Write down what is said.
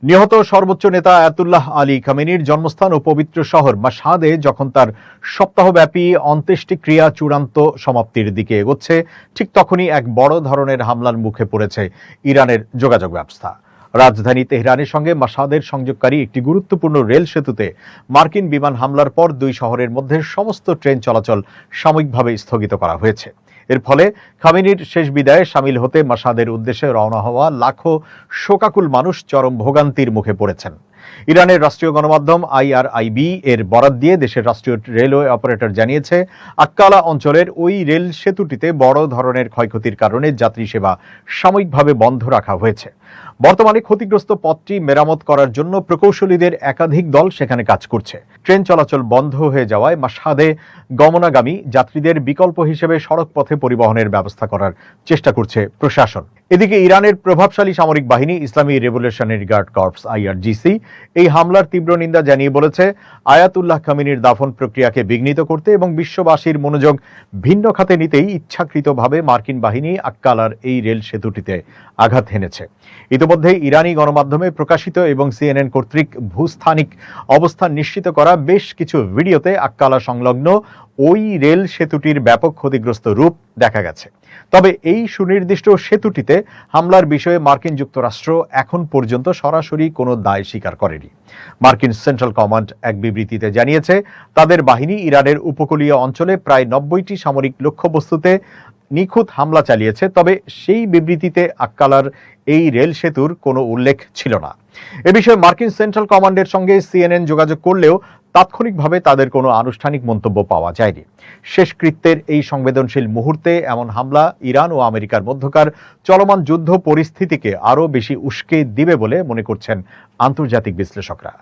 নিহত সর্বোচ্চ নেতা আয়াতুল্লাহ আলী খামেনির জন্মস্থান ও পবিত্র শহর মাশহাদে যখন তার সপ্তাহব্যাপী অন্ত্যেষ্টিক্রিয়া চূড়ান্ত সমাপ্তির দিকে এগোচ্ছে, ঠিক তখনই এক বড় ধরনের হামলার মুখে পড়েছে ইরানের যোগাযোগ ব্যবস্থা। রাজধানী তেহরানের সঙ্গে মাশহাদের সংযোগকারী একটি গুরুত্বপূর্ণ রেল সেতুতে মার্কিন বিমান হামলার পর দুই শহরের মধ্যে সমস্ত ট্রেন চলাচল সাময়িকভাবে স্থগিত করা হয়েছে। এর ফলে খামেনির শেষ বিদায়ে সামিল হতে মাশহাদের উদ্দেশ্যে রওনা হওয়া লাখো শোকাকুল মানুষ চরম ভোগান্তির মুখে পড়েছেন। ইরানের রাষ্ট্রীয় গণমাধ্যম IRIB এর বরাত দিয়ে দেশের রাষ্ট্রীয় রেলওয়ে অপারেটর জানিয়েছে, আক্কালা অঞ্চলের ওই রেল সেতুটিতে বড় ধরনের ক্ষয়ক্ষতির কারণে যাত্রী সেবা সাময়িকভাবে বন্ধ রাখা হয়েছে। বর্তমানে ক্ষতিগ্রস্ত পথটি মেরামত করার জন্য প্রকৌশলীদের একাধিক দল সেখানে কাজ করছে। ট্রেন চলাচল বন্ধ হয়ে যাওয়ায় মাশহাদে গমনাগামী যাত্রীদের বিকল্প হিসেবে সড়ক পথে পরিবহনের ব্যবস্থা করার চেষ্টা করছে প্রশাসন। এদিকে ইরানের প্রভাবশালী সামরিক বাহিনী ইসলামী রেভলিউশনারি গার্ড কর্পস IRGC এই হামলার তীব্র নিন্দা জানিয়ে বলেছে, আয়াতুল্লাহ খামেনির দাফন প্রক্রিয়াকে বিঘ্নিত করতে এবং বিশ্ববাসীর মনোযোগ ভিন্ন খাতে নিতেই ইচ্ছাকৃতভাবে মার্কিন বাহিনী আক্কালার এই রেল সেতুটিতে আঘাত হেনেছে। ইতিমধ্যে ইরানি গণমাধ্যমে প্রকাশিত এবং CNN কর্তৃক ভূস্থানিক অবস্থান নিশ্চিত করা বেশ কিছু ভিডিওতে আক্কালা সংলগ্ন ওই রেল সেতুটির ব্যাপক ক্ষতিগ্রস্ত রূপ দেখা গেছে। তবে এই সুনির্দিষ্ট সেতুটিতে হামলার বিষয়ে মার্কিন যুক্তরাষ্ট্র এখন পর্যন্ত সরাসরি কোনো দায় স্বীকার করেনি। মার্কিন সেন্ট্রাল কমান্ড এক বিবৃতিতে জানিয়েছে, তাদের বাহিনী ইরানের উপকূলীয় অঞ্চলে প্রায় 90টি সামরিক লক্ষ্যবস্তুতে নিখুঁত হামলা চালিয়েছে। তবে সেই বিবৃতিতে আক্কালার এই রেল সেতুর কোনো উল্লেখ ছিল না। এ বিষয়ে মার্কিন সেন্ট্রাল কমান্ডের সঙ্গে CNN যোগাযোগ করলেও তাৎক্ষণিকভাবে তাদের কোনো আনুষ্ঠানিক মন্তব্য পাওয়া যায়নি। শেষকৃত্যের এই সংবেদনশীল মুহূর্তে এমন হামলা ইরান ও আমেরিকার মধ্যকার চলমান যুদ্ধ পরিস্থিতিকে আরও বেশি উস্কে দিবে বলে মনে করছেন আন্তর্জাতিক বিশ্লেষকরা।